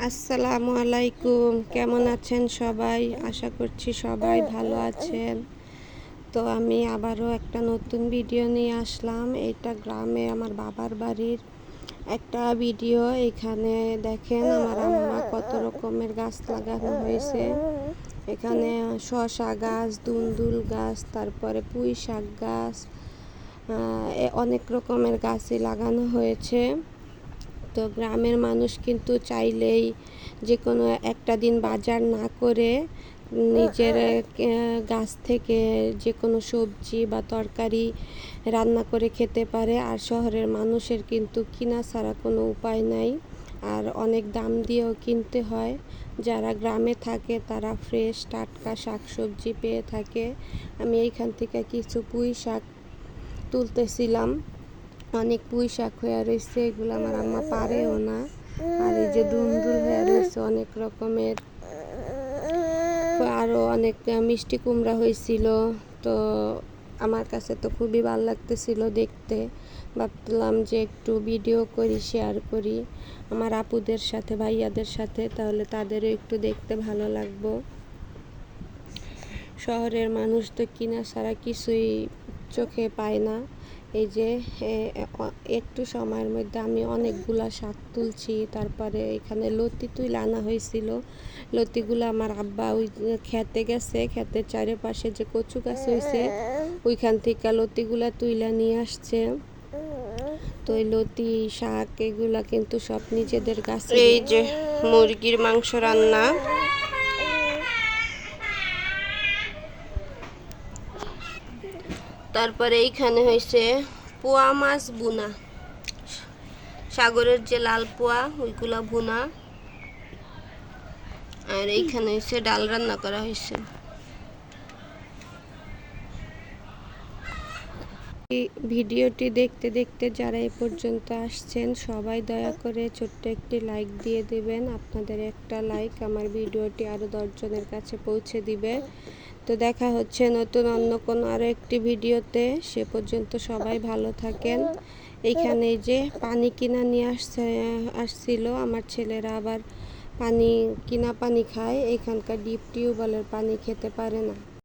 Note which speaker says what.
Speaker 1: আসসালামু আলাইকুম, কেমন আছেন সবাই? আশা করছি সবাই ভালো আছেন। তো আমি আবারও একটা নতুন ভিডিও নিয়ে আসলাম। এটা গ্রামে আমার বাবার বাড়ির একটা ভিডিও। এখানে দেখেন আমার আম্মা কত রকমের গাছ লাগানো হয়েছে। এখানে শসা গাছ, দুন্দুল গাছ, তারপরে পুঁই শাক গাছ, অনেক রকমের গাছই লাগানো হয়েছে। তো গ্রামের মানুষ কিন্তু চাইলেই যে কোনো একটা দিন বাজার না করে নিজের গাছ থেকে যে কোনো সবজি বা তরকারি রান্না করে খেতে পারে। আর শহরের মানুষের কিন্তু কিনা ছাড়া কোনো উপায় নাই, আর অনেক দাম দিয়েও কিনতে হয়। যারা গ্রামে থাকে তারা ফ্রেশ টাটকা শাকসবজি পেয়ে থাকে। আমি এইখান থেকে কিছু পুঁই শাক তুলতেছিলাম। অনেক পুঁই শাক হয়ে রয়েছে, এগুলো আমার আম্মা পারেও না। আর এই যে দুন্দুল হয়ে রয়েছে অনেক রকমের, আরও অনেক মিষ্টি কুমড়া হয়েছিল। তো আমার কাছে তো খুবই ভালো লাগতেছিল দেখতে। ভাবলাম যে একটু ভিডিও করি, শেয়ার করি আমার আপুদের সাথে, ভাইয়াদের সাথে, তাহলে তাদেরও একটু দেখতে ভালো লাগবো। শহরের মানুষ তো কিনা ছাড়া কিছুই চোখে পায় না। এই যে একটু সময়ের মধ্যে আমি অনেকগুলা শাক তুলছি। তারপরে এখানে লতি তুলে আনা হয়েছিল। লতিগুলো আমার আব্বা ওই খেতে গেছে, খেতের চারিপাশে যে কচু গাছ হয়েছে ওইখান থেকে লতিগুলা তুইলা নিয়ে আসছে। তো এই লতি শাক এগুলা কিন্তু সব নিজেদের গাছে। এই যে মুরগির মাংস রান্না, তারপরে এইখানে হয়েছে পোয়া মাছ ভুনা, সাগরের যে লাল পোয়া ওইগুলা ভুনা। আর এইখানে হয়েছে ডাল রান্না করা হয়েছে। ভিডিওটি দেখতে দেখতে যারা এ পর্যন্ত আসছেন সবাই দয়া করে ছোট্ট একটি লাইক দিয়ে দেবেন। আপনাদের একটা লাইক আমার ভিডিওটি আরও 10 জনের কাছে পৌঁছে দিবে। তো দেখা হচ্ছে নতুন অন্য কোনো আরও একটি ভিডিওতে। সে পর্যন্ত সবাই ভালো থাকেন। এইখানে যে পানি কিনা নিয়ে আসছিল আমার ছেলেরা, আবার পানি কিনা পানি খায়, এখানকার ডিপ টিউবওয়েলের পানি খেতে পারে না।